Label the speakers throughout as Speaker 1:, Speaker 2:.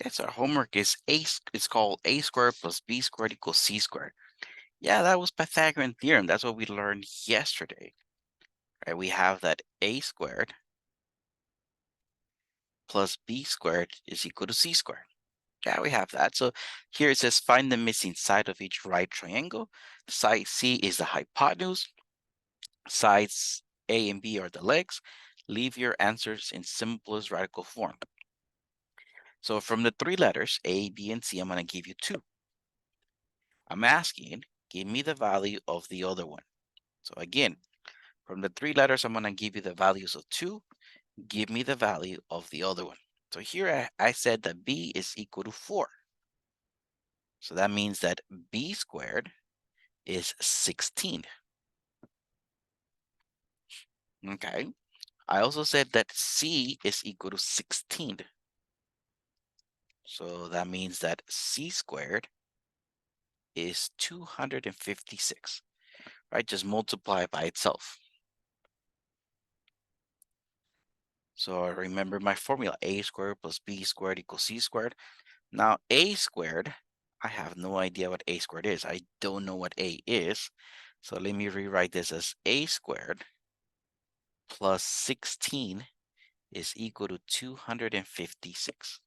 Speaker 1: Guys, our homework is it's called a squared plus b squared equals c squared. Yeah, that was Pythagorean theorem. That's what we learned yesterday. Right? We have that a squared plus b squared is equal to c squared. Yeah, we have that. So here it says find the missing side of each right triangle. Side C is the hypotenuse. Sides A and B are the legs. Leave your answers in simplest radical form. So from the three letters A, B, and C, I'm going to give you two. I'm asking, give me the value of the other one. So again, from the three letters, I'm going to give you the values of two. Give me the value of the other one. So here I said that B is equal to 4. So that means that B squared is 16. Okay. I also said that C is equal to 16. So that means that C squared is 256, right? Just multiply by itself. So I remember my formula, a squared plus b squared equals c squared. Now a squared, I have no idea what a squared is. I don't know what a is. So let me rewrite this as a squared plus 16 is equal to 256.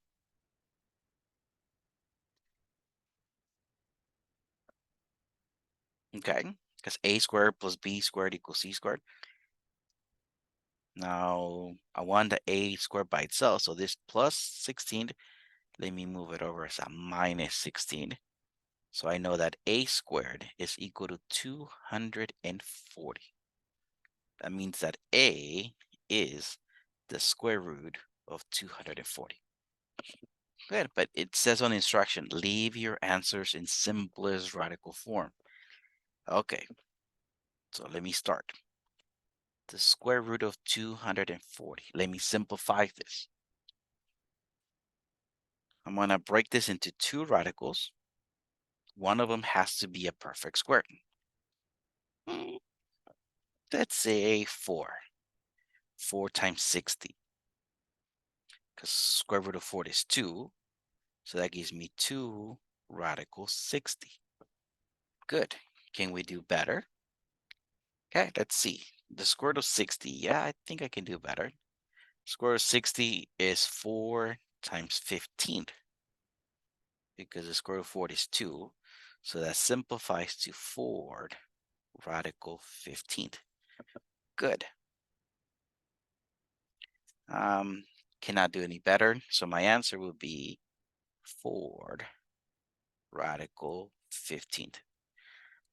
Speaker 1: Okay, because a squared plus b squared equals c squared. Now I want the a squared by itself, so this plus 16, let me move it over as a minus 16. So I know that a squared is equal to 240. That means that a is the square root of 240. Good, but it says on the instruction, leave your answers in simplest radical form. Okay, so let me start. The square root of 240. Let me simplify this. I'm going to break this into two radicals. One of them has to be a perfect square. Mm, Let's say 4. 4 times 60. Because square root of 40 is 2. So that gives me 2 radical 60. Good. Can we do better? Okay, let's see. The square root of 60. Yeah, I think I can do better. Square root of 60 is 4 times 15. Because the square root of 40 is 2. So that simplifies to 4 radical 15. Good. Cannot do any better. So my answer would be 4 radical 15.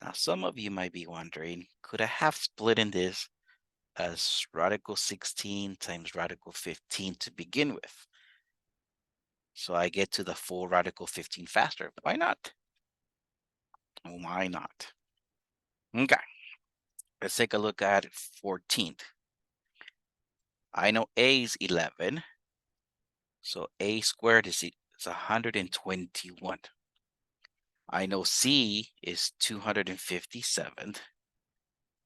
Speaker 1: Now, some of you might be wondering, could I have split in this as radical 16 times radical 15 to begin with? So I get to the full radical 15 faster. Why not? Why not? Okay, let's take a look at 14th. I know a is 11, so a squared is 121. I know c is 257,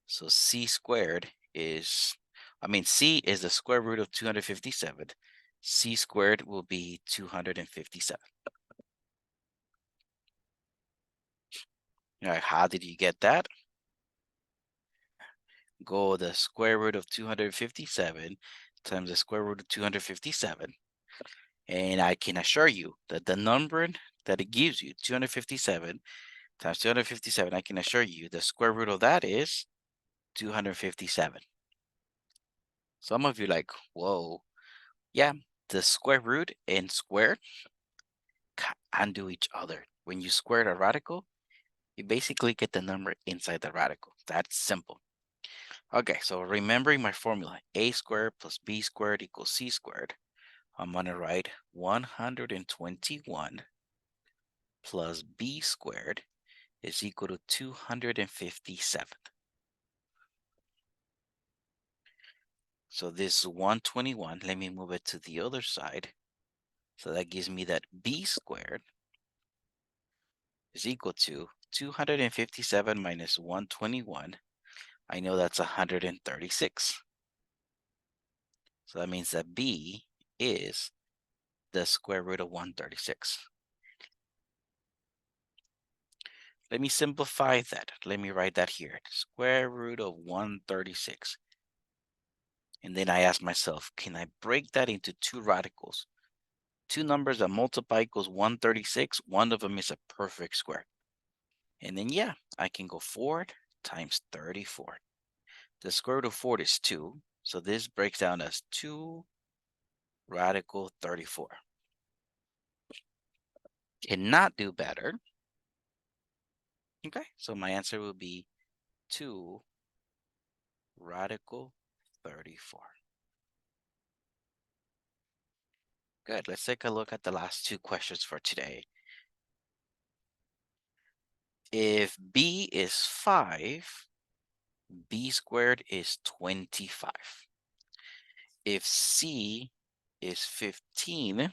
Speaker 1: so c squared is, c is the square root of 257. C squared will be 257. All right, how did you get that? Go the square root of 257 times the square root of 257. And I can assure you that the number that it gives you, 257 times 257, I can assure you the square root of that is 257. Some of you like, whoa, yeah, the square root and square undo each other. When you square a radical, you basically get the number inside the radical. That's simple. Okay, so remembering my formula, a squared plus b squared equals c squared, I'm going to write 121 plus b squared is equal to 257. So this 121, let me move it to the other side. So that gives me that b squared is equal to 257 minus 121. I know that's 136. So that means that b is the square root of 136. Let me simplify that. Let me write that here. Square root of 136. And then I ask myself, can I break that into two radicals? Two numbers that multiply equals 136. One of them is a perfect square. And then, yeah, I can go 4 times 34. The square root of 4 is 2. So this breaks down as 2 radical 34. Cannot do better. Okay, so my answer will be 2 radical 34. Good. Let's take a look at the last two questions for today. If b is 5, b squared is 25. If c is 15,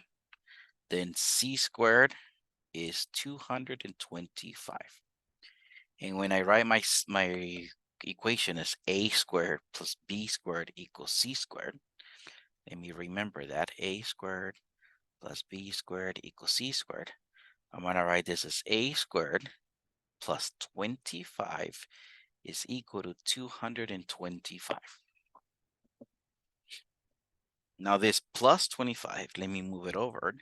Speaker 1: then c squared is 225. And when I write my equation as a squared plus b squared equals c squared, let me remember that a squared plus b squared equals c squared. I'm going to write this as a squared plus 25 is equal to 225. Now this plus 25, let me move it over.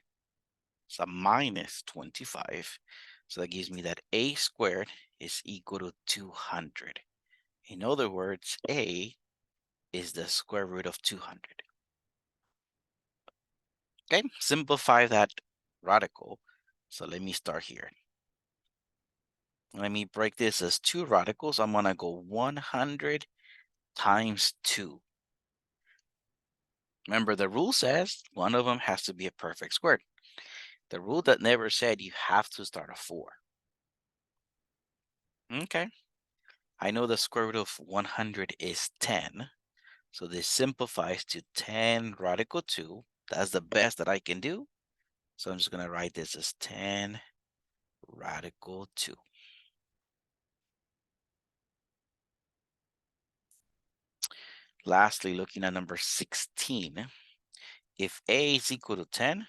Speaker 1: It's a minus 25. So that gives me that a squared is equal to 200. In other words, a is the square root of 200. Okay, simplify that radical. So let me start here. Let me break this as two radicals. I'm going to go 100 times 2. Remember, the rule says one of them has to be a perfect square. The rule that never said you have to start a 4. Okay. I know the square root of 100 is 10. So this simplifies to 10 radical 2. That's the best that I can do. So I'm just going to write this as 10 radical 2. Lastly, looking at number 16, if a is equal to 10,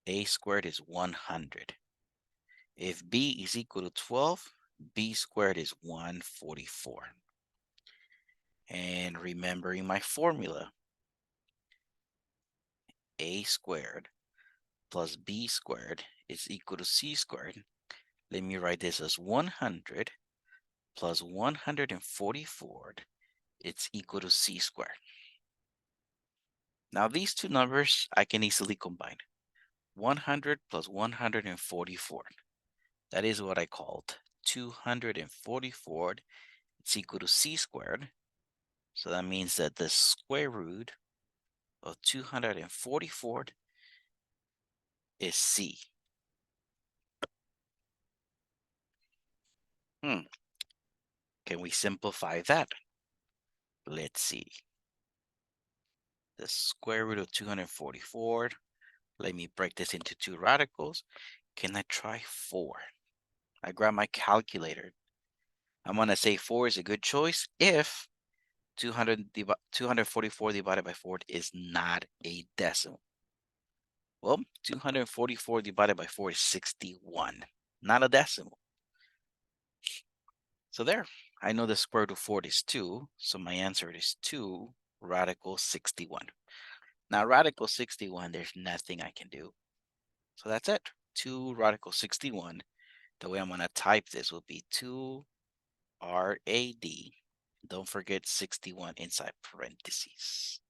Speaker 1: a squared is 100. If b is equal to 12, b squared is 144. And remembering my formula, a squared plus b squared is equal to c squared. Let me write this as 100 plus 144. It's equal to c squared. Now these two numbers I can easily combine. 100 plus 144. That is what I called 244. It's equal to c squared. So that means that the square root of 244 is c. Can we simplify that? Let's see. The square root of 244. Let me break this into two radicals. Can I try 4? I grab my calculator. I'm going to say 4 is a good choice if 244 divided by 4 is not a decimal. Well, 244 divided by 4 is 61, not a decimal. So there, I know the square root of 4 is 2, so my answer is 2 radical 61. Now, radical 61, there's nothing I can do. So that's it, 2 radical 61. The way I'm going to type this will be 2 RAD. Don't forget 61 inside parentheses.